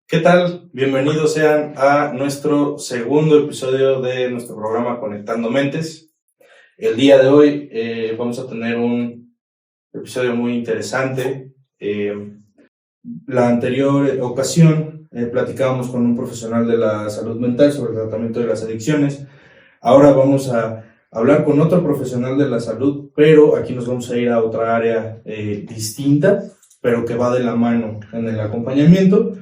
¿Qué tal? Bienvenidos sean a nuestro segundo episodio de nuestro programa Conectando Mentes. El día de hoy vamos a tener un episodio muy interesante. La anterior ocasión platicábamos con un profesional de la salud mental sobre el tratamiento de las adicciones. Ahora vamos a hablar con otro profesional de la salud, pero aquí nos vamos a ir a otra área distinta, pero que va de la mano en el acompañamiento.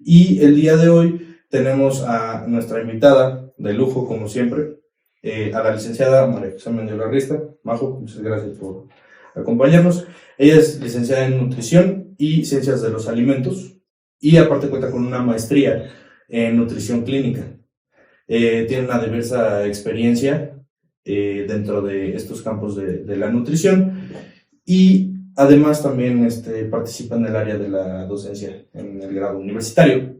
Y el día de hoy tenemos a nuestra invitada de lujo, como siempre, a la licenciada María José Mendiola Rista. Majo, muchas gracias por acompañarnos. Ella es licenciada en Nutrición y Ciencias de los Alimentos y aparte cuenta con una maestría en Nutrición Clínica. Tiene una diversa experiencia dentro de estos campos de la nutrición y además también participa en el área de la docencia en el grado universitario.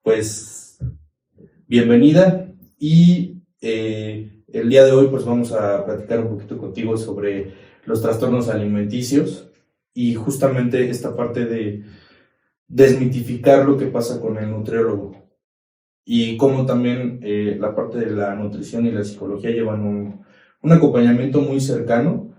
Pues bienvenida y el día de hoy pues vamos a platicar un poquito contigo sobre los trastornos alimenticios y justamente esta parte de desmitificar lo que pasa con el nutriólogo y cómo también la parte de la nutrición y la psicología llevan un acompañamiento muy cercano,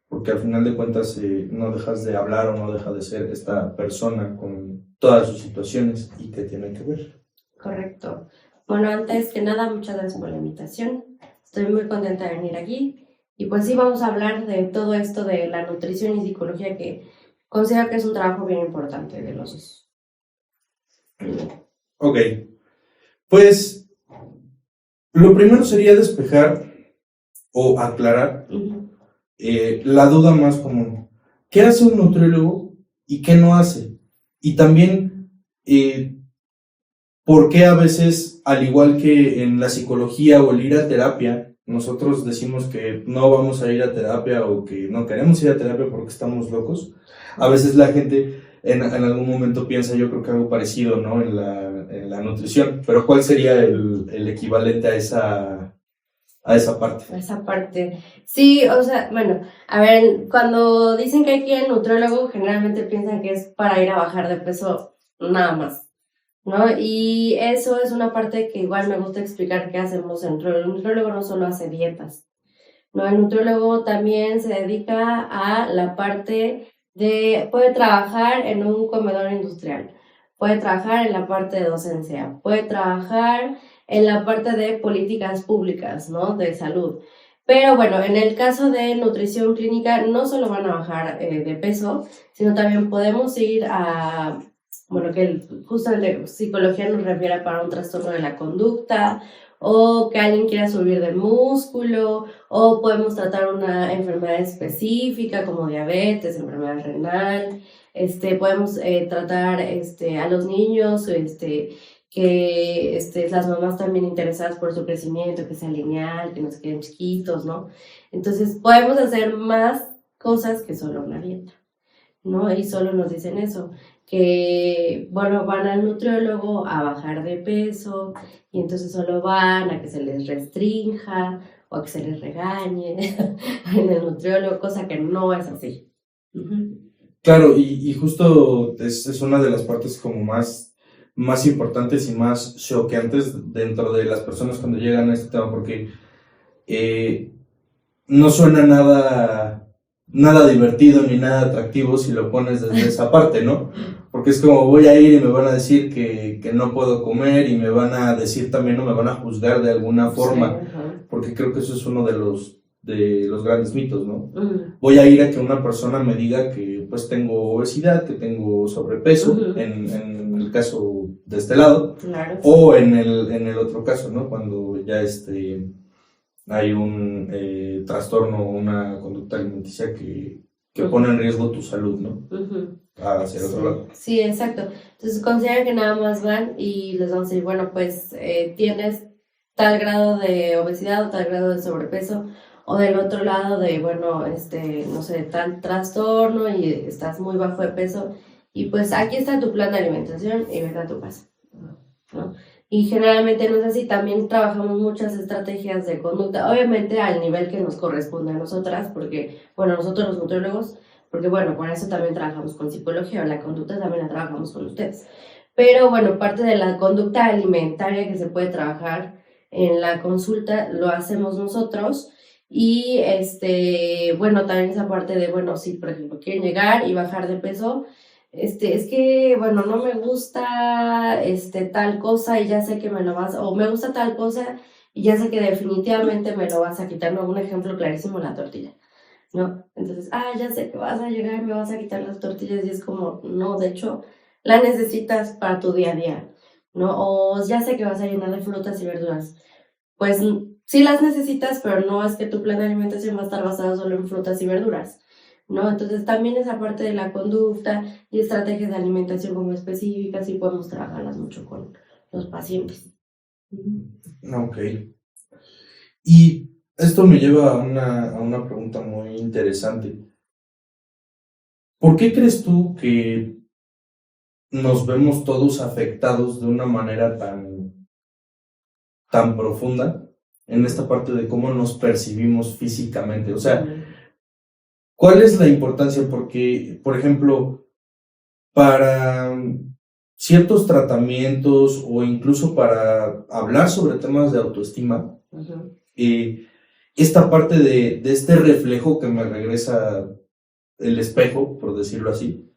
porque al final de cuentas no dejas de hablar o no deja de ser esta persona con todas sus situaciones y que tienen que ver. Correcto. Bueno, antes que nada, muchas gracias por la invitación. Estoy muy contenta de venir aquí. Y pues sí, vamos a hablar de todo esto de la nutrición y psicología, que considero que es un trabajo bien importante de los dos. Ok, pues lo primero sería despejar o aclarar la duda más común. ¿Qué hace un nutriólogo y qué no hace? Y también, ¿por qué a veces, al igual que en la psicología o el ir a terapia, nosotros decimos que no vamos a ir a terapia o que no queremos ir a terapia porque estamos locos? A veces la gente en algún momento piensa, yo creo que algo parecido, ¿no? En la nutrición, pero ¿cuál sería el equivalente a esa parte? Esa parte. Sí, o sea, bueno, a ver, cuando dicen que hay que ir al nutriólogo, generalmente piensan que es para ir a bajar de peso nada más, ¿no? Y eso es una parte que igual me gusta explicar qué hacemos en el nutriólogo. No solo hace dietas, ¿no? El nutriólogo también se dedica a la parte puede trabajar en un comedor industrial, puede trabajar en la parte de docencia, puede trabajar en la parte de políticas públicas, ¿no? De salud. Pero bueno, en el caso de nutrición clínica no solo van a bajar de peso, sino también podemos ir a, bueno, que justo la psicología nos refiere para un trastorno de la conducta, o que alguien quiera subir de músculo, o podemos tratar una enfermedad específica como diabetes, enfermedad renal. Podemos tratar a los niños, que las mamás también interesadas por su crecimiento, que sea lineal, que no se queden chiquitos, ¿no? Entonces podemos hacer más cosas que solo una dieta, ¿no? Y solo nos dicen eso, que, bueno, van al nutriólogo a bajar de peso y entonces solo van a que se les restrinja o a que se les regañe en el nutriólogo, cosa que no es así. Claro, y justo es una de las partes como más importantes y más choqueantes dentro de las personas cuando llegan a este tema, porque no suena nada divertido ni nada atractivo si lo pones desde esa parte, ¿no? Porque es como voy a ir y me van a decir que no puedo comer y me van a decir también o me van a juzgar de alguna forma, sí, porque creo que eso es uno de los grandes mitos, ¿no? Voy a ir a que una persona me diga que pues tengo obesidad, que tengo sobrepeso, en el caso de este lado, claro, o en el otro caso, ¿no? Cuando ya hay un trastorno o una conducta alimenticia que pone en riesgo tu salud, ¿no? Hacia el otro lado. Sí, exacto. Entonces consideran que nada más van y les van a decir, bueno, pues tienes tal grado de obesidad o tal grado de sobrepeso, o del otro lado de, bueno, no sé, tal trastorno y estás muy bajo de peso, y pues aquí está tu plan de alimentación y vete a tu casa, ¿no? Y generalmente no es así. También trabajamos muchas estrategias de conducta, obviamente al nivel que nos corresponde a nosotras, porque, bueno, nosotros los nutriólogos, porque bueno, por eso también trabajamos con psicología, o la conducta también la trabajamos con ustedes. Pero bueno, parte de la conducta alimentaria que se puede trabajar en la consulta lo hacemos nosotros. Y bueno, también esa parte de, bueno, si por ejemplo quieren llegar y bajar de peso, es que, bueno, no me gusta tal cosa y ya sé que me lo vas, o me gusta tal cosa y ya sé que definitivamente me lo vas a quitar, ¿no? Un ejemplo clarísimo, la tortilla, ¿no? Entonces, ya sé que vas a llegar y me vas a quitar las tortillas y es como, no, de hecho, la necesitas para tu día a día, ¿no? O ya sé que vas a llenar de frutas y verduras. Pues sí las necesitas, pero no es que tu plan de alimentación va a estar basado solo en frutas y verduras, ¿no? Entonces también esa parte de la conducta y estrategias de alimentación como específicas sí podemos trabajarlas mucho con los pacientes. Ok. Y esto me lleva a una pregunta muy interesante. ¿Por qué crees tú que nos vemos todos afectados de una manera tan profunda en esta parte de cómo nos percibimos físicamente? O sea, ¿cuál es la importancia? Porque, por ejemplo, para ciertos tratamientos o incluso para hablar sobre temas de autoestima, esta parte de este reflejo que me regresa el espejo, por decirlo así,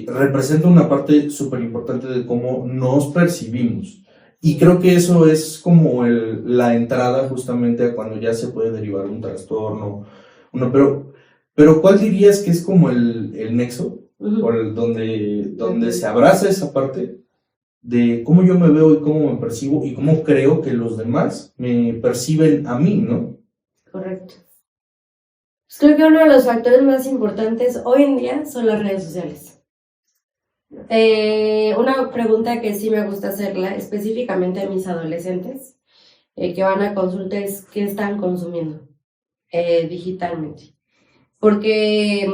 representa una parte súper importante de cómo nos percibimos. Y creo que eso es como la entrada justamente a cuando ya se puede derivar un trastorno. Pero ¿cuál dirías que es como el nexo? O donde se abraza esa parte de cómo yo me veo y cómo me percibo y cómo creo que los demás me perciben a mí, ¿no? Correcto. Pues creo que uno de los factores más importantes hoy en día son las redes sociales. Una pregunta que sí me gusta hacerla específicamente a mis adolescentes que van a consulta es ¿qué están consumiendo digitalmente? Porque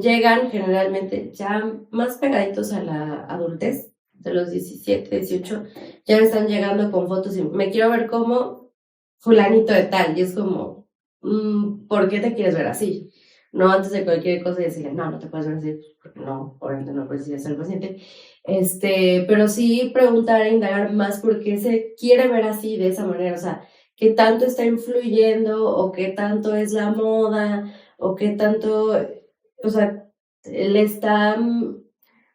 llegan generalmente ya más pegaditos a la adultez, de los 17, 18, ya están llegando con fotos y me quiero ver como fulanito de tal, y es como, ¿por qué te quieres ver así? No, antes de cualquier cosa decirle, no te puedes ver así, porque no, obviamente no puedes ser paciente, pero sí preguntar e indagar más por qué se quiere ver así, de esa manera, o sea, qué tanto está influyendo, o qué tanto es la moda, o qué tanto, o sea, le está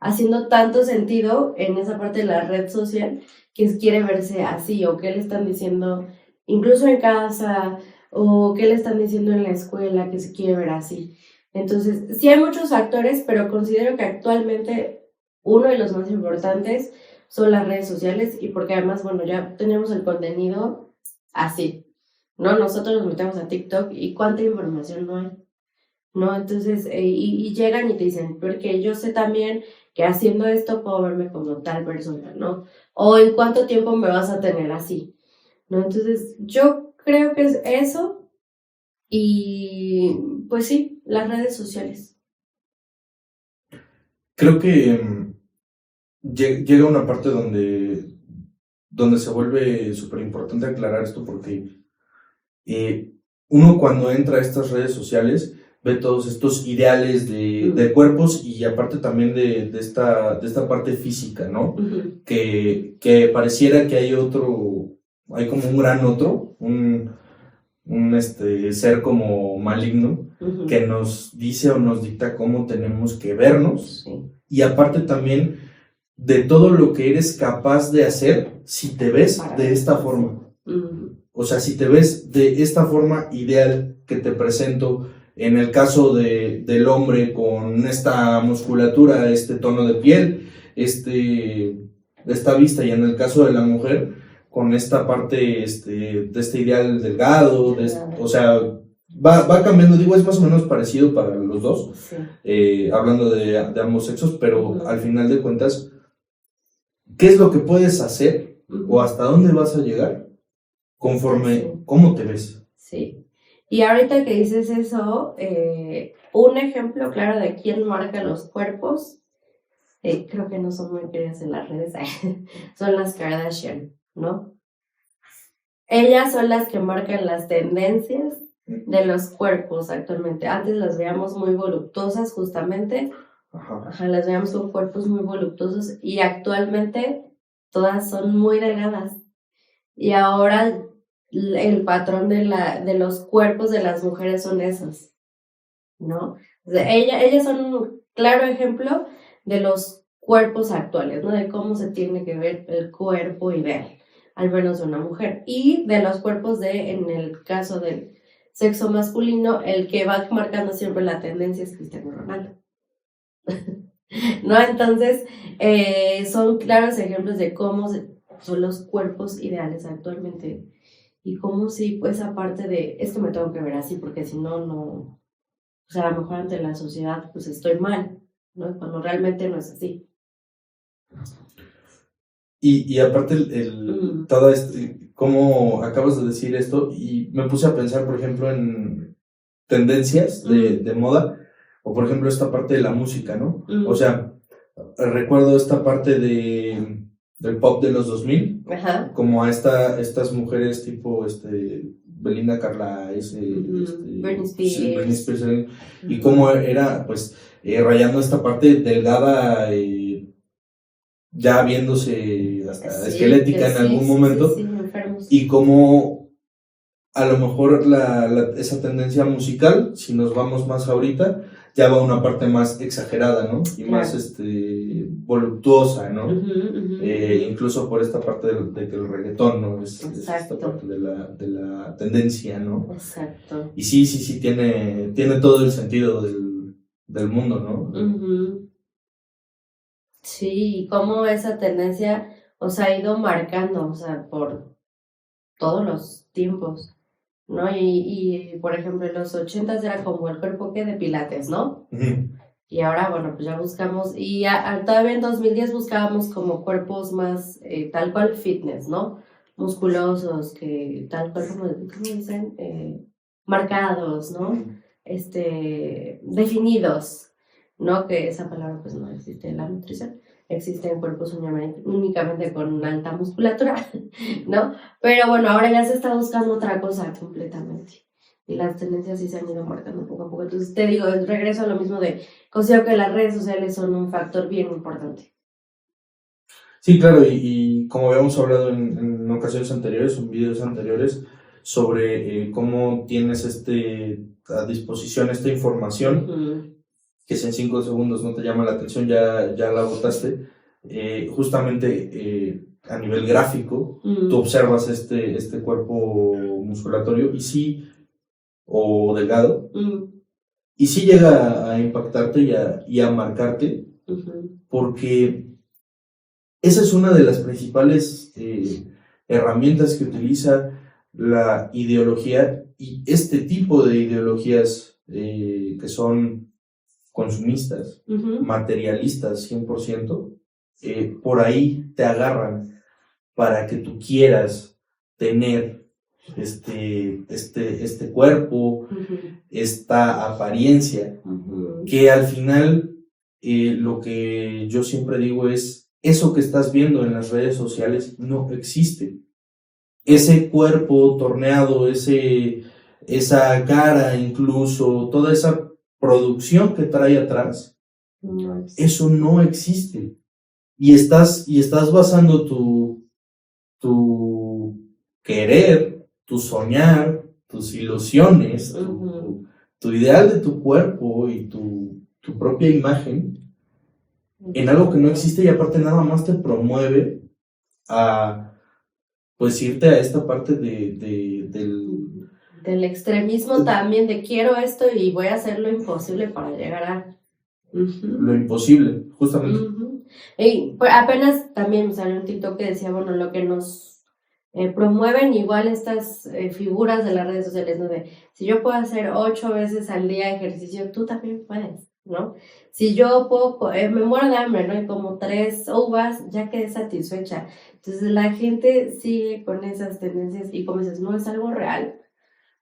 haciendo tanto sentido en esa parte de la red social que quiere verse así, o qué le están diciendo incluso en casa, o qué le están diciendo en la escuela que se quiere ver así. Entonces, sí hay muchos factores, pero considero que actualmente uno de los más importantes son las redes sociales, y porque además, bueno, ya tenemos el contenido así, ¿no? Nosotros nos metemos a TikTok y cuánta información no hay, ¿no? Entonces, y llegan y te dicen, porque yo sé también que haciendo esto puedo verme como tal persona, ¿no? O en cuánto tiempo me vas a tener así, ¿no? Entonces, yo creo que es eso y, pues sí, las redes sociales. Creo que llega una parte donde se vuelve súper importante aclarar esto porque uno cuando entra a estas redes sociales ve todos estos ideales de cuerpos y aparte también de esta parte física, ¿no? Que pareciera que hay como un gran otro, un ser como maligno que nos dice o nos dicta cómo tenemos que vernos y aparte también de todo lo que eres capaz de hacer si te ves de esta forma. O sea, si te ves de esta forma ideal que te presento, en el caso del hombre con esta musculatura, este tono de piel, esta vista, y en el caso de la mujer con esta parte de este ideal delgado, o sea, va cambiando, digo, es más o menos parecido para los dos, hablando de ambos sexos, pero al final de cuentas, ¿qué es lo que puedes hacer o hasta dónde vas a llegar conforme cómo te ves? Sí. Y ahorita que dices eso, un ejemplo claro de quién marca los cuerpos, creo que no son muy queridas en las redes, son las Kardashian, ¿no? Ellas son las que marcan las tendencias de los cuerpos actualmente. Antes las veíamos muy voluptuosas justamente, las veíamos con cuerpos muy voluptuosos y actualmente todas son muy delgadas. Y ahora el patrón de los cuerpos de las mujeres son esos, ¿no? O sea, ellas son un claro ejemplo de los cuerpos actuales, ¿no? De cómo se tiene que ver el cuerpo ideal, al menos de una mujer. Y de los cuerpos en el caso del sexo masculino, el que va marcando siempre la tendencia es Cristiano Ronaldo. ¿No? Entonces, son claros ejemplos de cómo son los cuerpos ideales actualmente. Y cómo sí, pues aparte de, es que me tengo que ver así, porque si no, o sea, a lo mejor ante la sociedad, pues estoy mal, ¿no? Cuando realmente no es así. Y aparte, todo cómo acabas de decir esto, y me puse a pensar, por ejemplo, en tendencias de moda, o por ejemplo, esta parte de la música, ¿no? O sea, recuerdo esta parte del pop de los 2000, como a estas mujeres tipo Belinda Carlisle, Britney Spears, y cómo era, pues, rayando esta parte delgada, ya viéndose hasta esquelética en algún momento, y cómo a lo mejor esa tendencia musical, si nos vamos más ahorita, ya va a una parte más exagerada, ¿no? Y más voluptuosa, ¿no? Incluso por esta parte de que el reggaetón, ¿no? Es esta parte de la tendencia, ¿no? Exacto. Y sí, tiene todo el sentido del mundo, ¿no? Sí, y cómo esa tendencia os ha ido marcando, o sea, por todos los tiempos, ¿no? Y por ejemplo, en los 80s era como el cuerpo que de pilates, ¿no? Y ahora, bueno, pues ya buscamos, y todavía en 2010 buscábamos como cuerpos más tal cual fitness, ¿no? Musculosos, que tal cual como dicen, marcados, ¿no? Definidos, ¿no? Que esa palabra pues no existe en la nutrición, existen cuerpos únicamente con alta musculatura, ¿no? Pero bueno, ahora ya se está buscando otra cosa completamente. Y las tendencias sí se han ido marcando poco a poco. Entonces te digo, regreso a lo mismo considero que las redes sociales son un factor bien importante. Sí, claro, y como habíamos hablado en ocasiones anteriores, en videos anteriores, sobre cómo tienes a disposición esta información, que si en 5 segundos no te llama la atención, ya la botaste. Justamente a nivel gráfico, tú observas este cuerpo musculatorio y sí, o delgado, y sí llega a impactarte y a marcarte, porque esa es una de las principales herramientas que utiliza la ideología, y este tipo de ideologías que son consumistas, materialistas 100%, por ahí te agarran para que tú quieras tener este cuerpo, esta apariencia, que al final lo que yo siempre digo es, eso que estás viendo en las redes sociales no existe. Ese cuerpo torneado, esa cara incluso, toda esa producción que trae atrás, eso no existe. Y estás basando tu querer, tu soñar, tus ilusiones, tu ideal de tu cuerpo y tu propia imagen en algo que no existe, y aparte nada más te promueve a pues irte a esta parte del extremismo también, de quiero esto y voy a hacer lo imposible para llegar a lo imposible, justamente. Y apenas también me salió un TikTok que decía, bueno, lo que nos promueven igual estas figuras de las redes sociales, ¿no? De, si yo puedo hacer 8 veces al día ejercicio, tú también puedes, ¿no? Si yo puedo, me muero de hambre, ¿no? Y como 3 uvas, ya quedé satisfecha. Entonces la gente sigue con esas tendencias y como dices, no es algo real.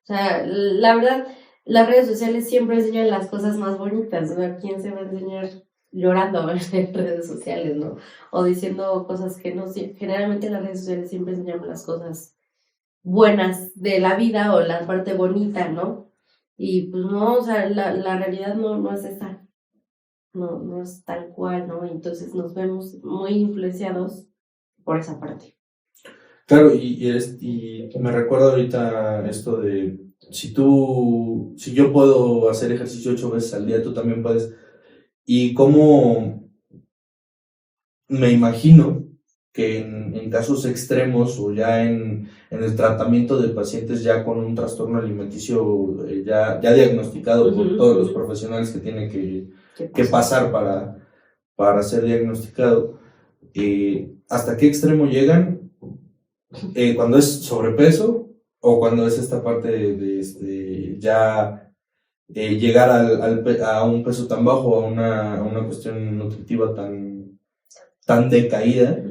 O sea, la verdad, las redes sociales siempre enseñan las cosas más bonitas, ¿no? ¿Quién se va a enseñar llorando en redes sociales, ¿no? O diciendo cosas que no, generalmente en las redes sociales siempre enseñamos las cosas buenas de la vida o la parte bonita, ¿no? Y pues no, o sea, la realidad no es esa, no es tal cual, ¿no? Entonces nos vemos muy influenciados por esa parte. Claro, y me recuerda ahorita esto de si yo puedo hacer ejercicio 8 veces al día, tú también puedes. Y cómo me imagino que en casos extremos o ya en el tratamiento de pacientes ya con un trastorno alimenticio ya diagnosticado por todos los profesionales que tienen que pasar para ser diagnosticado, ¿hasta qué extremo llegan? Cuando es sobrepeso o cuando es esta parte de ya llegar a un peso tan bajo, a una cuestión nutritiva tan decaída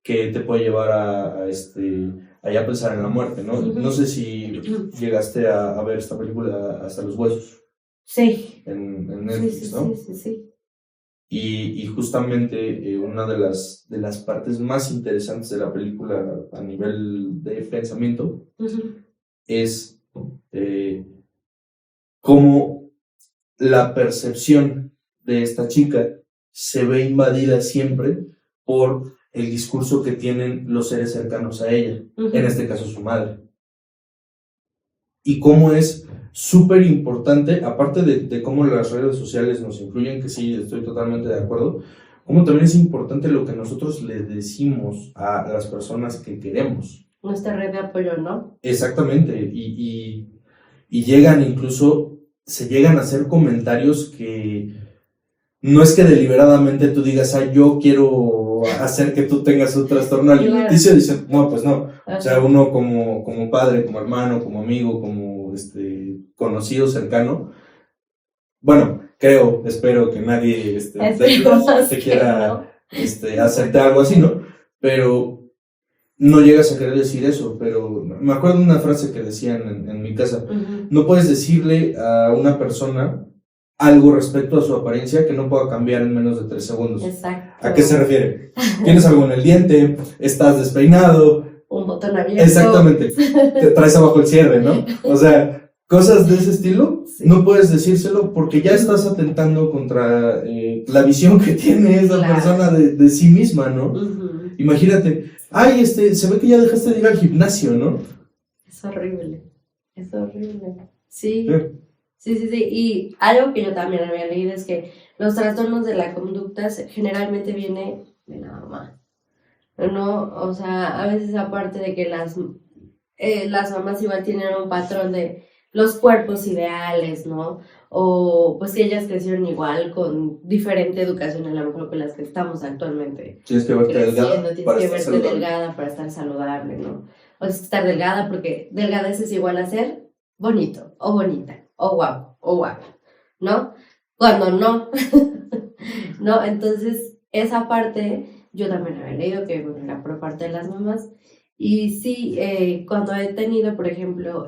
que te puede llevar a ya pensar en la muerte, ¿no? No sé si llegaste a ver esta película Hasta los huesos. Sí. En Netflix, ¿no? Sí. Y justamente una de las partes más interesantes de la película a nivel de pensamiento es cómo la percepción de esta chica se ve invadida siempre por el discurso que tienen los seres cercanos a ella, en este caso su madre. Y cómo es súper importante, aparte de cómo las redes sociales nos influyen, que sí, estoy totalmente de acuerdo, como también es importante lo que nosotros le decimos a las personas que queremos. Nuestra red de apoyo, ¿no? Exactamente, y llegan incluso, se llegan a hacer comentarios que no es que deliberadamente tú digas, yo quiero hacer que tú tengas un trastorno alimenticio, dicen, no, pues no. O sea, uno como padre, como hermano, como amigo, como conocido, cercano, bueno, espero que nadie te quiera hacerte algo así, ¿no? Pero no llegas a querer decir eso, pero me acuerdo de una frase que decían en mi casa, no puedes decirle a una persona algo respecto a su apariencia que no pueda cambiar en menos de 3 segundos. Exacto. ¿A qué se refiere? ¿Tienes algo en el diente? ¿Estás despeinado? Un botón abierto. Exactamente. Te traes abajo el cierre, ¿no? O sea, cosas de ese estilo, no puedes decírselo porque ya estás atentando contra la visión que tiene esa persona de sí misma, ¿no? Imagínate, se ve que ya dejaste de ir al gimnasio, ¿no? Es horrible. Sí. Y algo que yo también había leído es que los trastornos de la conducta generalmente vienen de la mamá, ¿no? O sea, a veces aparte de que las mamás igual tienen un patrón de los cuerpos ideales, ¿no? O pues si ellas crecieron igual con diferente educación a lo mejor con las que estamos actualmente. Tienes que verte delgada. Tienes que verte delgada para estar saludable, ¿no? O tienes que estar delgada porque delgada es igual a ser bonito o bonita. O guapo, o guapo, ¿no? Cuando no, ¿no? Entonces, esa parte, yo también había leído que, bueno, era por parte de las mamás, y sí, cuando he tenido, por ejemplo,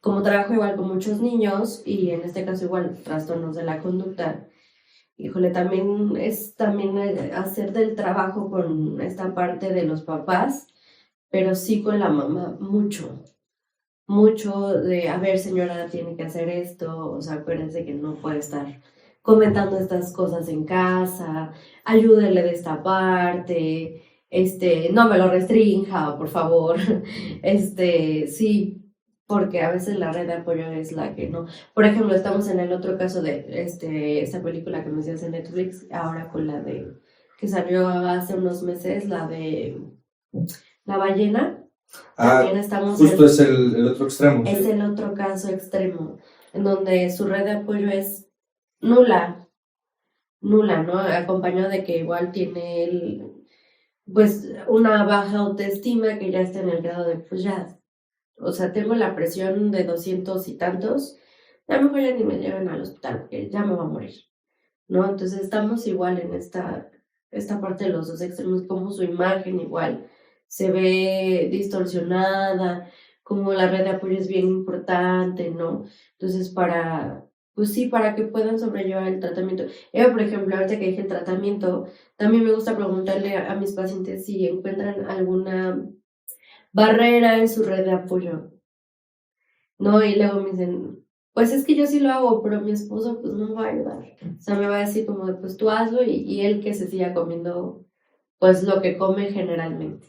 como trabajo igual con muchos niños, y en este caso igual trastornos de la conducta, híjole, también es hacer del trabajo con esta parte de los papás, pero sí con la mamá, mucho de, a ver señora, tiene que hacer esto, o sea, acuérdense que no puede estar comentando estas cosas en casa, ayúdele de esta parte, no me lo restrinja, por favor, sí, porque a veces la red de apoyo es la que no. Por ejemplo, estamos en el otro caso de esta película que me decías en Netflix, ahora con la que salió hace unos meses, la de La ballena. Justo es el otro extremo. Es el otro caso extremo, en donde su red de apoyo es nula, ¿no? Acompañado de que igual tiene pues una baja autoestima que ya está en el grado de, pues ya, o sea, tengo la presión de 200 y tantos, a lo mejor ya ni me llevan al hospital porque ya me va a morir, ¿no? Entonces estamos igual en esta parte de los dos extremos, como su imagen igual se ve distorsionada, como la red de apoyo es bien importante, ¿no? Entonces, para que puedan sobrellevar el tratamiento. Yo, por ejemplo, ahorita que dije el tratamiento, también me gusta preguntarle a mis pacientes si encuentran alguna barrera en su red de apoyo, ¿no? Y luego me dicen, pues es que yo sí lo hago, pero mi esposo pues no me va a ayudar. O sea, me va a decir como de, pues tú hazlo y él que se siga comiendo pues lo que come generalmente,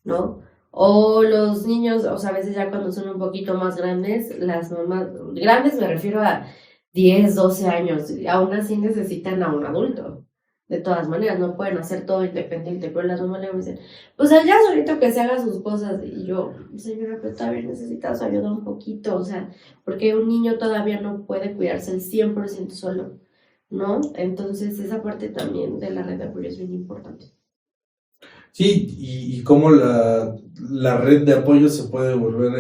¿no? O los niños, o sea, a veces ya cuando son un poquito más grandes, las mamás, grandes me refiero a 10, 12 años, aún así necesitan a un adulto. De todas maneras, no pueden hacer todo independiente, pero las mamás le dicen, pues ya solito que se haga sus cosas. Y yo, señora, pero todavía necesitas ayuda un poquito, o sea, porque un niño todavía no puede cuidarse el 100% solo, ¿no? Entonces, esa parte también de la red de apoyo es bien importante. Sí, y cómo la red de apoyo se puede volver,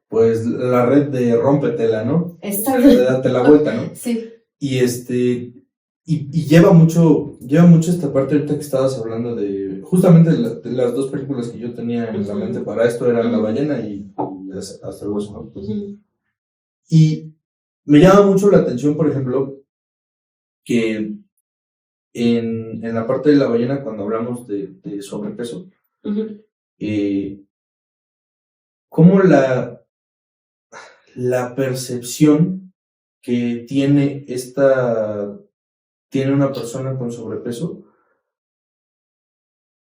pues, la red de rómpetela, ¿no? De date la vuelta, ¿no? Sí. Y y lleva mucho esta parte ahorita que estabas hablando de, justamente de las dos películas que yo tenía en la mente para esto, eran La ballena y Hasta el hueso, ¿no? Y me llama mucho la atención, por ejemplo, que en la parte de La ballena, cuando hablamos de sobrepeso, cómo la percepción que tiene una persona con sobrepeso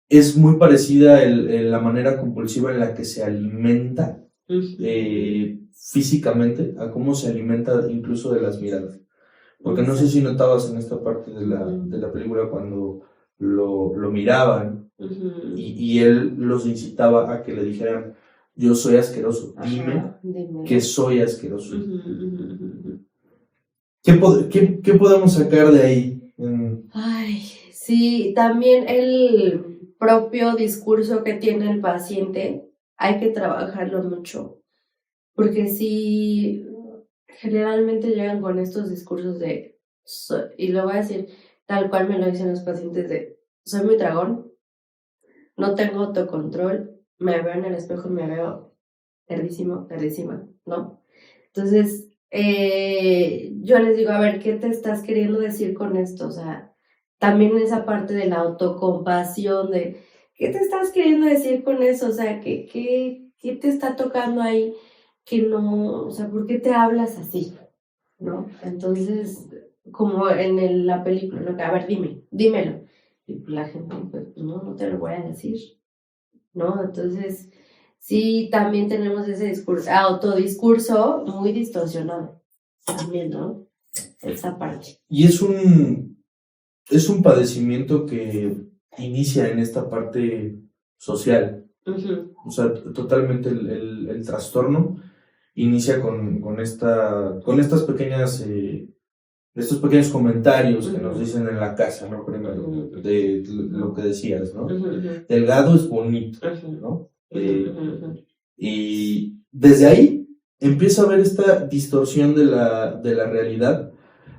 es muy parecida en la manera compulsiva en la que se alimenta físicamente a cómo se alimenta incluso de las miradas. Porque no sé si notabas en esta parte de la película cuando lo miraban y él los incitaba a que le dijeran, yo soy asqueroso, dime que soy asqueroso. ¿Qué podemos sacar de ahí? Ay, sí, también el propio discurso que tiene el paciente hay que trabajarlo mucho, porque sí, generalmente llegan con estos discursos de, y lo voy a decir tal cual me lo dicen los pacientes de, soy muy dragón, no tengo autocontrol, me veo en el espejo y me veo tardísima, ¿no? Entonces, yo les digo, a ver, ¿qué te estás queriendo decir con esto? O sea, también esa parte de la autocompasión, de, ¿qué te estás queriendo decir con eso? O sea, ¿qué te está tocando ahí que no, o sea, ¿por qué te hablas así? ¿No? Entonces, como en la película, ¿no? A ver, dímelo. Y la gente, pues, no te lo voy a decir, ¿no? Entonces, sí, también tenemos ese discurso, autodiscurso muy distorsionado, también, ¿no? Esa parte. Y es un padecimiento que inicia en esta parte social. O sea, totalmente el trastorno inicia con estas pequeñas, estos pequeños comentarios que nos dicen en la casa, ¿no? Primero, de lo que decías, ¿no? Delgado es bonito, ¿no? Y desde ahí empieza a haber esta distorsión de la realidad,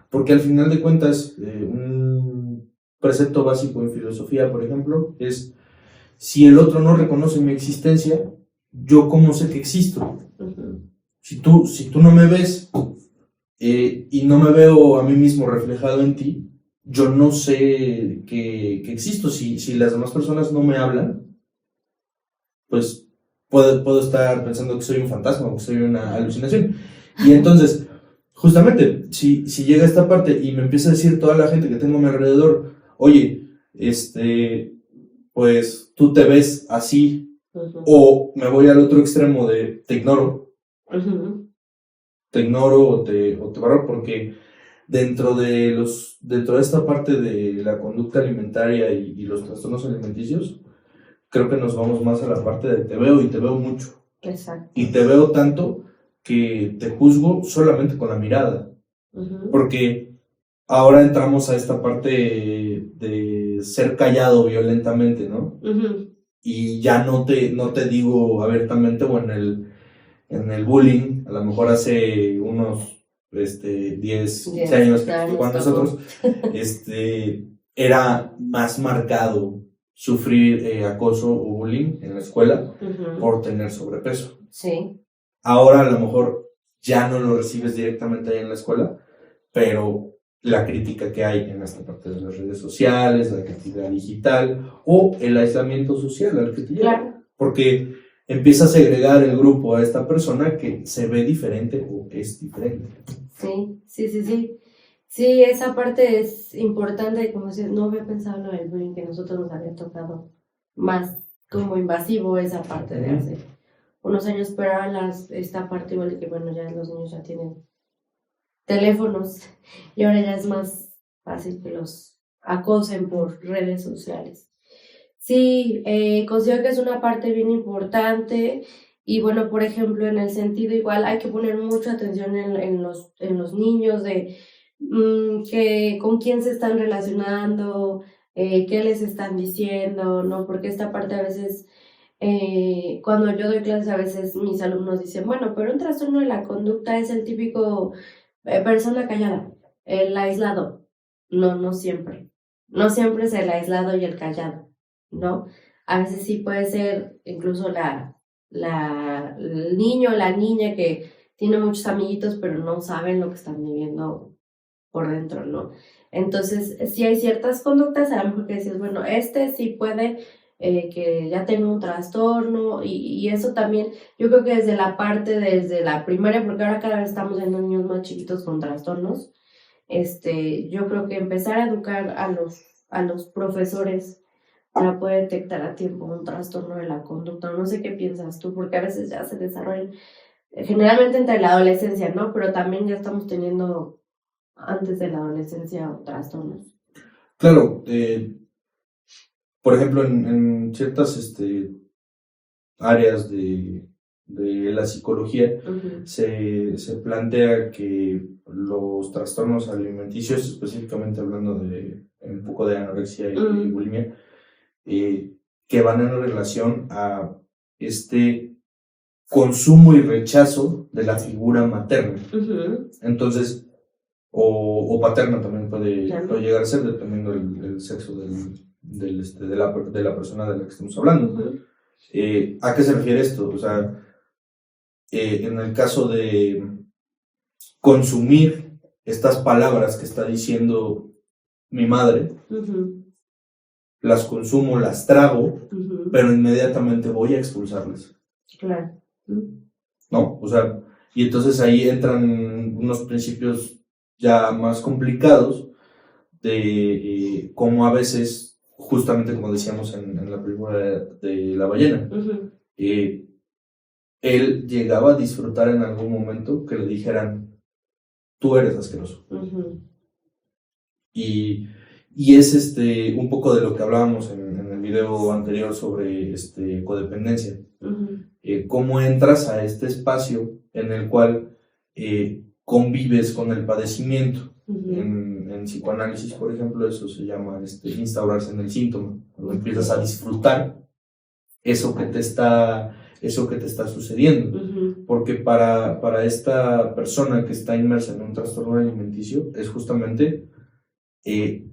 porque al final de cuentas, un precepto básico en filosofía, por ejemplo, es si el otro no reconoce mi existencia, ¿yo cómo sé que existo? Si tú no me ves y no me veo a mí mismo reflejado en ti, yo no sé que existo. Si las demás personas no me hablan, pues puedo estar pensando que soy un fantasma o que soy una alucinación. Y entonces, justamente, si llega esta parte y me empieza a decir toda la gente que tengo a mi alrededor, oye, pues tú te ves así, o me voy al otro extremo de te ignoro, o te barro, porque dentro de esta parte de la conducta alimentaria y los trastornos alimenticios, creo que nos vamos más a la parte de te veo y te veo mucho. Exacto. Y te veo tanto que te juzgo solamente con la mirada. Porque ahora entramos a esta parte de ser callado violentamente, ¿no? Y ya no te digo abiertamente, o en el bullying, a lo mejor hace unos 10, 15 años que estuvo con nosotros, era más marcado sufrir acoso o bullying en la escuela por tener sobrepeso. Sí. Ahora a lo mejor ya no lo recibes directamente ahí en la escuela, pero la crítica que hay en esta parte de las redes sociales, la crítica digital o el aislamiento social al que te lleva. Claro. Porque empieza a segregar el grupo a esta persona que se ve diferente o es diferente. Sí. Sí, esa parte es importante, como si no había pensado lo del bullying, que nosotros nos había tocado más como invasivo esa parte de hace unos años, pero ahora esta parte igual de que, bueno, ya los niños ya tienen teléfonos y ahora ya es más fácil que los acosen por redes sociales. Sí, considero que es una parte bien importante y bueno, por ejemplo, en el sentido igual hay que poner mucha atención en los niños de que con quién se están relacionando, qué les están diciendo, ¿no? Porque esta parte a veces, cuando yo doy clases, a veces mis alumnos dicen, bueno, pero un trastorno de la conducta es el típico persona callada, el aislado. No, no siempre. No siempre es el aislado y el callado, ¿no? A veces sí puede ser incluso el niño o la niña que tiene muchos amiguitos, pero no saben lo que están viviendo por dentro, ¿no? Entonces, si hay ciertas conductas, a lo mejor que dices, bueno, sí puede que ya tenga un trastorno y eso también, yo creo que desde la primaria, porque ahora cada vez estamos viendo niños más chiquitos con trastornos, yo creo que empezar a educar a los profesores para poder detectar a tiempo un trastorno de la conducta. No sé qué piensas tú, porque a veces ya se desarrollan, generalmente entre la adolescencia, ¿no? Pero también ya estamos teniendo antes de la adolescencia o trastornos. Claro, por ejemplo, en ciertas áreas de la psicología se plantea que los trastornos alimenticios, específicamente hablando de un poco de anorexia y bulimia, que van en relación a este consumo y rechazo de la figura materna. Entonces, o paterna también puede llegar a ser, dependiendo del sexo de la persona de la que estamos hablando. ¿A qué se refiere esto? O sea, en el caso de consumir estas palabras que está diciendo mi madre, las consumo, las trago, pero inmediatamente voy a expulsarlas. Claro. ¿No? O sea, y entonces ahí entran unos principios ya más complicados de cómo a veces, justamente como decíamos en la película de La ballena, él llegaba a disfrutar en algún momento que le dijeran, tú eres asqueroso. Y es un poco de lo que hablábamos en el video anterior sobre codependencia. Cómo entras a este espacio en el cual convives con el padecimiento. En psicoanálisis, por ejemplo, eso se llama instaurarse en el síntoma. Cuando empiezas a disfrutar eso que te está sucediendo. Porque para esta persona que está inmersa en un trastorno alimenticio es justamente que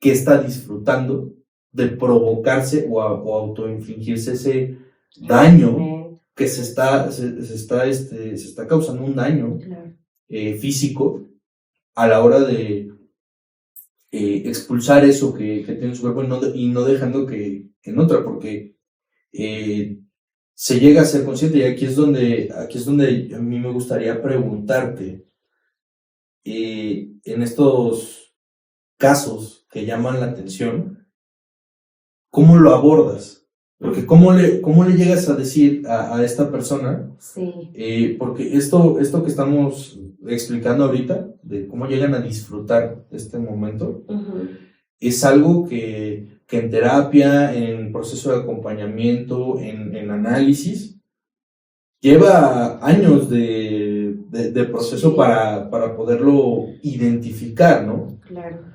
está disfrutando de provocarse o autoinfligirse ese daño que se está causando un daño físico a la hora de expulsar eso que tiene en su cuerpo y no dejando que nutra, porque se llega a ser consciente. Y aquí es donde a mí me gustaría preguntarte, en estos casos que llaman la atención, ¿cómo lo abordas? Porque ¿cómo le llegas a decir a esta persona? Sí. Porque esto que estamos explicando ahorita, de cómo llegan a disfrutar este momento, es algo que en terapia, en proceso de acompañamiento, en análisis, lleva años de proceso, sí, para poderlo identificar, ¿no? Claro.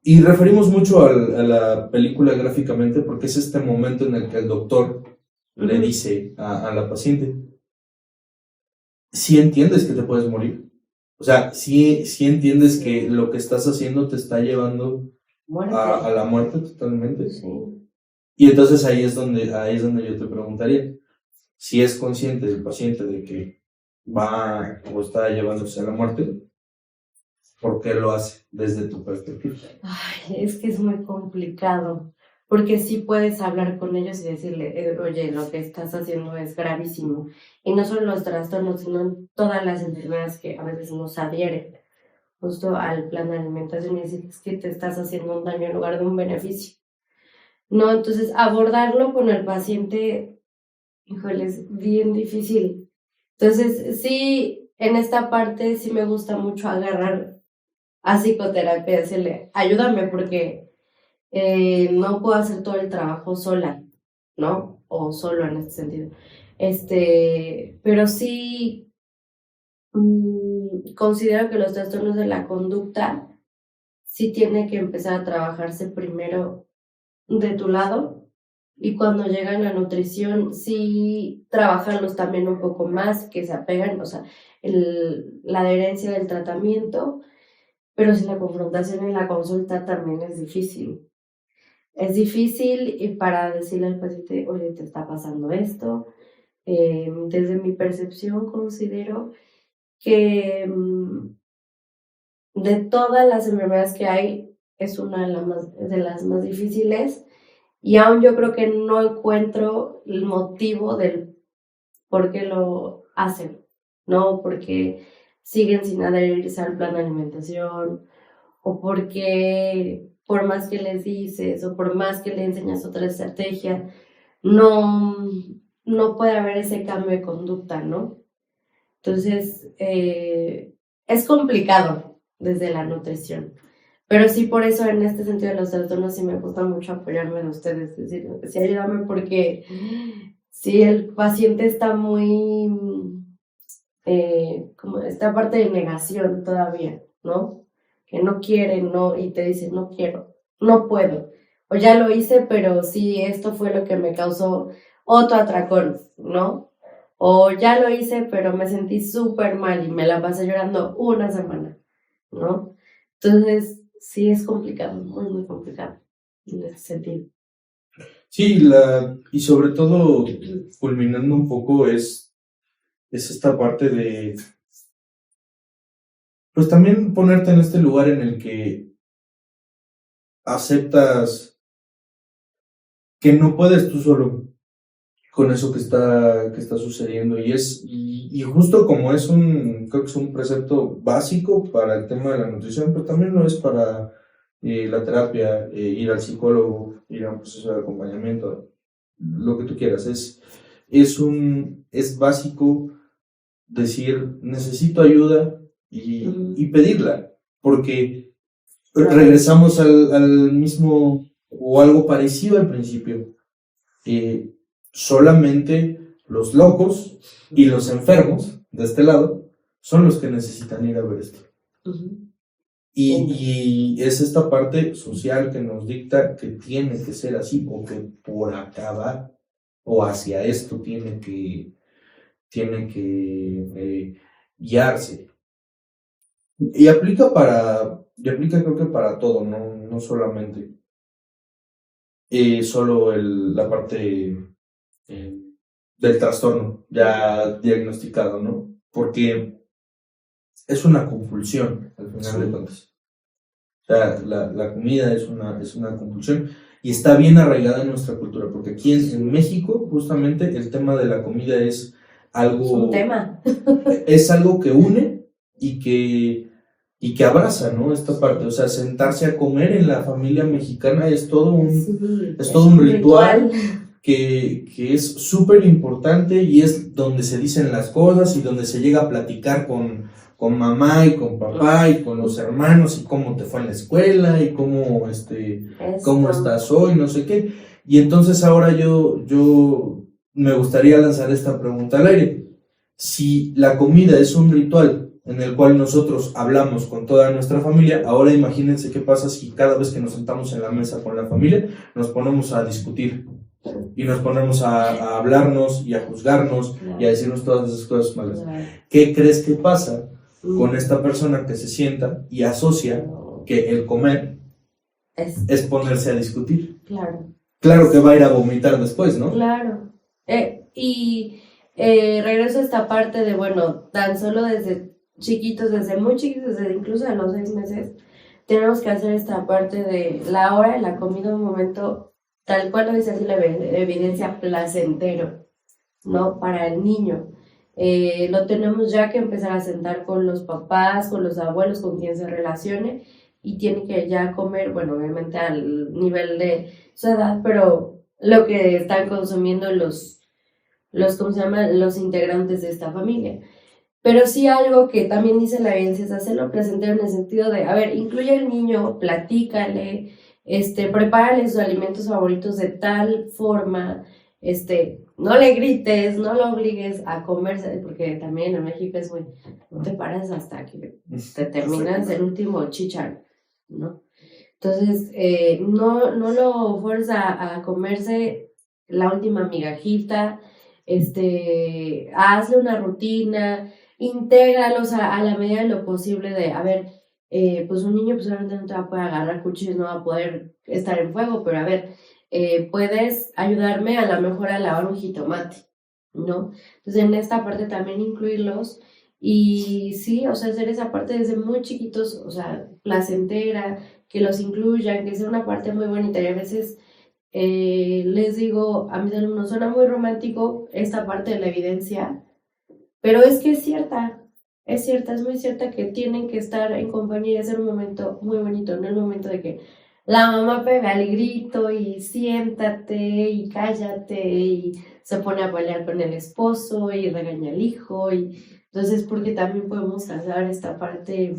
Y referimos mucho a la película gráficamente porque es este momento en el que el doctor le dice a la paciente, ¿sí entiendes que te puedes morir? O sea, ¿sí entiendes que lo que estás haciendo te está llevando a la muerte totalmente? Sí. Y entonces ahí es donde yo te preguntaría, si es consciente el paciente de que va o está llevándose a la muerte, ¿por qué lo hace desde tu perspectiva? Ay, es que es muy complicado, porque sí puedes hablar con ellos y decirle, oye, lo que estás haciendo es gravísimo. Y no solo los trastornos, sino todas las enfermedades que a veces nos adhieren justo al plan de alimentación y decir, es que te estás haciendo un daño en lugar de un beneficio. No, entonces abordarlo con el paciente, híjole, es bien difícil. Entonces, sí, en esta parte sí me gusta mucho agarrar a psicoterapia, decirle, ayúdame porque no puedo hacer todo el trabajo sola, ¿no? O solo en este sentido. Pero sí considero que los trastornos de la conducta sí tiene que empezar a trabajarse primero de tu lado y cuando llegan a nutrición sí trabajarlos también un poco más, que se apegan, o sea, la adherencia del tratamiento, pero si la confrontación en la consulta también es difícil. Es difícil y para decirle al paciente, oye, te está pasando esto. Desde mi percepción considero que de todas las enfermedades que hay, es una de las más difíciles y aún yo creo que no encuentro el motivo del por qué lo hacen, ¿no? Porque siguen sin adherirse al plan de alimentación o porque por más que les dices o por más que le enseñas otra estrategia, no puede haber ese cambio de conducta, ¿no? Entonces, es complicado desde la nutrición. Pero sí, por eso en este sentido de los trastornos sí me gusta mucho apoyarme de ustedes, es decir, sí, ayúdame porque sí, el paciente está muy, como esta parte de negación todavía, ¿no? Que no quiere, no, y te dice, no quiero, no puedo. O ya lo hice, pero sí, esto fue lo que me causó otro atracón, ¿no? O ya lo hice, pero me sentí súper mal y me la pasé llorando una semana, ¿no? Entonces, sí es complicado, muy, muy complicado en ese sentido. Sí, y sobre todo, culminando un poco, es esta parte de, pues también ponerte en este lugar en el que aceptas que no puedes tú solo con eso que está sucediendo y justo como creo que es un precepto básico para el tema de la nutrición, pero también lo es para la terapia, ir al psicólogo, ir a un proceso de acompañamiento, lo que tú quieras, es básico decir necesito ayuda y pedirla, porque regresamos al mismo o algo parecido al principio. Solamente los locos y los enfermos de este lado son los que necesitan ir a ver esto. Y es esta parte social que nos dicta que tiene que ser así, o que por acá va, o hacia esto tiene que guiarse. Y aplica creo que para todo, no solamente solo la parte del trastorno ya diagnosticado, ¿no? Porque es una compulsión, al final de cuentas. O sea, la comida es una compulsión y está bien arraigada en nuestra cultura, porque aquí en México, justamente, el tema de la comida es algo... Es un tema. Es algo que une y que abraza, ¿no? Esta parte, o sea, sentarse a comer en la familia mexicana es todo un ritual. Que es súper importante y es donde se dicen las cosas y donde se llega a platicar con mamá y con papá y con los hermanos y cómo te fue en la escuela y cómo estás hoy, no sé qué. Y entonces ahora yo me gustaría lanzar esta pregunta al aire. Si la comida es un ritual en el cual nosotros hablamos con toda nuestra familia, ahora imagínense qué pasa si cada vez que nos sentamos en la mesa con la familia nos ponemos a discutir y nos ponemos a hablarnos y a juzgarnos y a decirnos todas esas cosas malas. ¿Qué crees que pasa con esta persona que se sienta y asocia que el comer es ponerse a discutir? Claro que va a ir a vomitar después, ¿no? Claro. Regreso a esta parte de, bueno, tan solo desde chiquitos, desde muy chiquitos, desde incluso a los 6 meses, tenemos que hacer esta parte de la hora de la comida, un momento tal cual lo dice así la evidencia placentero, ¿no? Para el niño. Lo tenemos ya que empezar a sentar con los papás, con los abuelos, con quien se relacione, y tiene que ya comer, bueno, obviamente al nivel de su edad, pero lo que están consumiendo ¿cómo se llama? Los integrantes de esta familia. Pero sí algo que también dice la evidencia es hacerlo placentero en el sentido de, a ver, incluye al niño, platícale, prepárale sus alimentos favoritos de tal forma, no le grites, no lo obligues a comerse, porque también en México es muy, no te paras hasta que te terminas el último chícharo, ¿no? Entonces, no lo fuerza a comerse la última migajita, hazle una rutina, intégralos a la medida de lo posible de, a ver, pues un niño pues obviamente no te va a poder agarrar cuchillos, no va a poder estar en fuego, pero a ver, puedes ayudarme a lo mejor a lavar un jitomate, ¿no? Entonces en esta parte también incluirlos y sí, o sea, hacer esa parte desde muy chiquitos, o sea, placentera, que los incluyan, que sea una parte muy bonita y a veces les digo a mis alumnos, suena muy romántico esta parte de la evidencia, pero es que es muy cierta que tienen que estar en compañía y hacer un momento muy bonito, no el momento de que la mamá pega el grito y siéntate y cállate y se pone a pelear con el esposo y regaña al hijo y entonces porque también podemos casar esta parte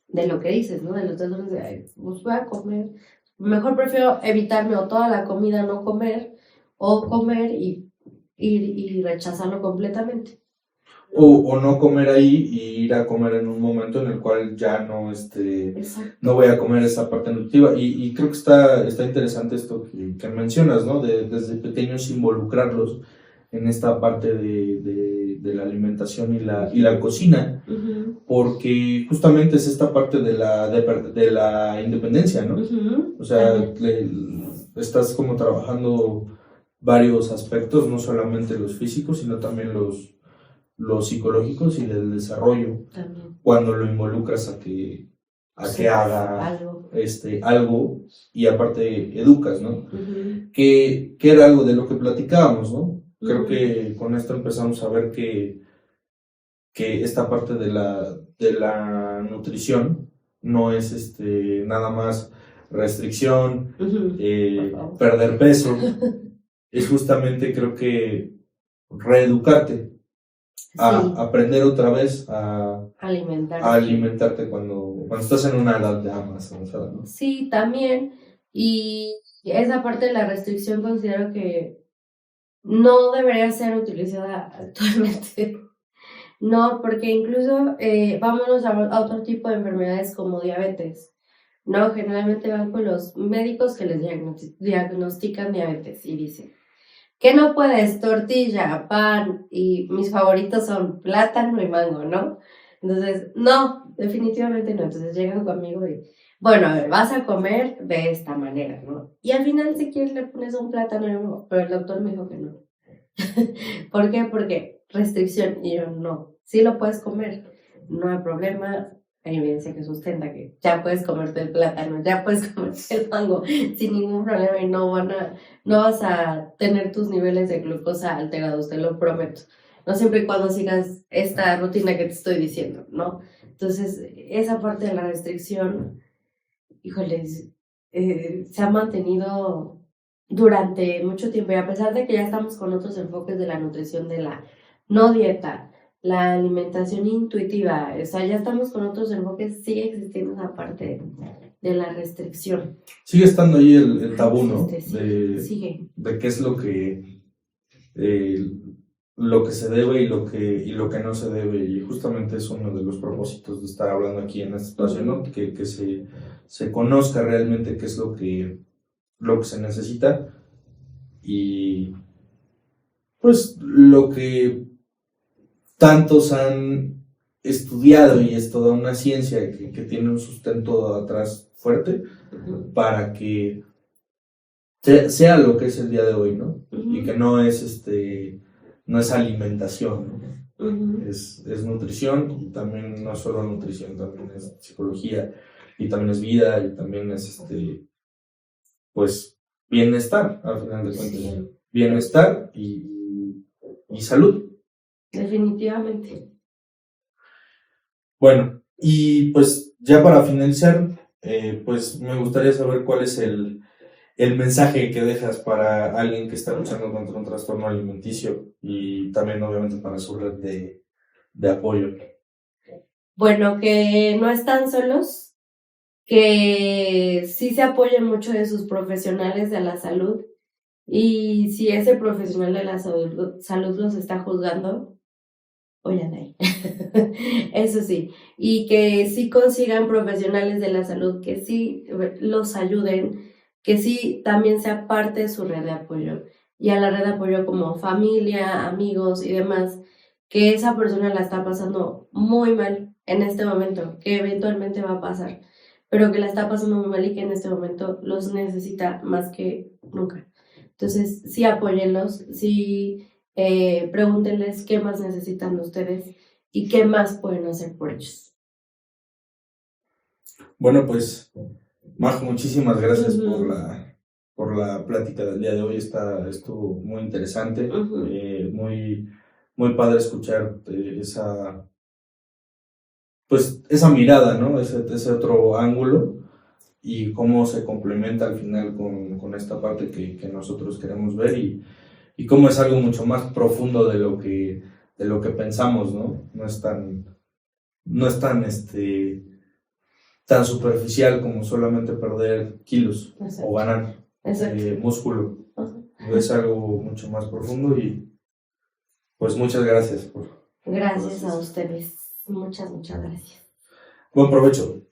de lo que dices, ¿no? De los trastornos de, ay, pues voy a comer, mejor prefiero evitarme o toda la comida no comer o comer y rechazarlo completamente. O no comer ahí y ir a comer en un momento en el cual ya no, no voy a comer esa parte nutritiva. Y creo que está interesante esto que mencionas, ¿no? Desde pequeños involucrarlos en esta parte de la alimentación y la cocina, porque justamente es esta parte de la independencia, ¿no? O sea, estás como trabajando varios aspectos, no solamente los físicos, sino también los psicológicos y del desarrollo, también. Cuando lo involucras a que haga algo y aparte educas, ¿no? Que era algo de lo que platicábamos, ¿no? Creo que con esto empezamos a ver que esta parte de la nutrición no es nada más restricción, perder peso, es justamente creo que reeducarte. Aprender otra vez a alimentarte cuando estás en una edad ya más avanzada, ¿no? Sí, también. Y esa parte de la restricción considero que no debería ser utilizada actualmente. No, porque incluso vámonos a otro tipo de enfermedades como diabetes. No, generalmente van con los médicos que les diagnostican diabetes y dicen ¿qué no puedes? Tortilla, pan y mis favoritos son plátano y mango, ¿no? Entonces, no, definitivamente no. Entonces llegan conmigo y, bueno, a ver, vas a comer de esta manera, ¿no? Y al final, si quieres, le pones un plátano y mango, pero el doctor me dijo que no. ¿Por qué? Porque restricción. Y yo, no, sí lo puedes comer, no hay problema. Hay evidencia que sustenta que ya puedes comerte el plátano, ya puedes comerte el mango sin ningún problema y no vas a tener tus niveles de glucosa alterados, te lo prometo. No siempre y cuando sigas esta rutina que te estoy diciendo, ¿no? Entonces, esa parte de la restricción, híjoles, se ha mantenido durante mucho tiempo y a pesar de que ya estamos con otros enfoques de la nutrición, de la no dieta, la alimentación intuitiva, o sea, ya estamos con otros enfoques, sigue existiendo esa parte de la restricción. Sigue estando ahí el tabú, ¿no? Sigue. De qué es lo que se debe y lo que no se debe. Y justamente es uno de los propósitos de estar hablando aquí en este espacio, ¿no? Que se conozca realmente qué es lo que se necesita y pues lo que tantos han estudiado y es toda una ciencia que tiene un sustento atrás fuerte para que sea lo que es el día de hoy, ¿no? Y que no es alimentación, ¿no? Es nutrición y también no solo nutrición, también es psicología y también es vida y también es pues bienestar, al final de cuentas. Sí. Bienestar y salud. Definitivamente. Bueno, y pues ya para finalizar, pues me gustaría saber cuál es el mensaje que dejas para alguien que está luchando contra un trastorno alimenticio y también obviamente para su red de apoyo. Bueno, que no están solos, que sí se apoyen mucho de sus profesionales de la salud, y si ese profesional de la salud los está juzgando, oigan ahí. Eso sí, y que sí consigan profesionales de la salud que sí los ayuden, que sí también sea parte de su red de apoyo, y a la red de apoyo como familia, amigos y demás, que esa persona la está pasando muy mal en este momento, que eventualmente va a pasar, pero que la está pasando muy mal y que en este momento los necesita más que nunca. Entonces, sí apóyenlos, sí pregúntenles qué más necesitan ustedes y qué más pueden hacer por ellos. Bueno, pues, Majo, muchísimas gracias por la plática del día de hoy. Estuvo muy interesante, muy padre escuchar esa mirada, ¿no? Ese otro ángulo y cómo se complementa al final con esta parte que nosotros queremos ver y cómo es algo mucho más profundo de lo que pensamos, ¿no? No es tan tan superficial como solamente perder kilos. Exacto. O ganar músculo. Uh-huh. Es algo mucho más profundo y pues muchas gracias. Gracias a ustedes. Muchas gracias. Buen provecho.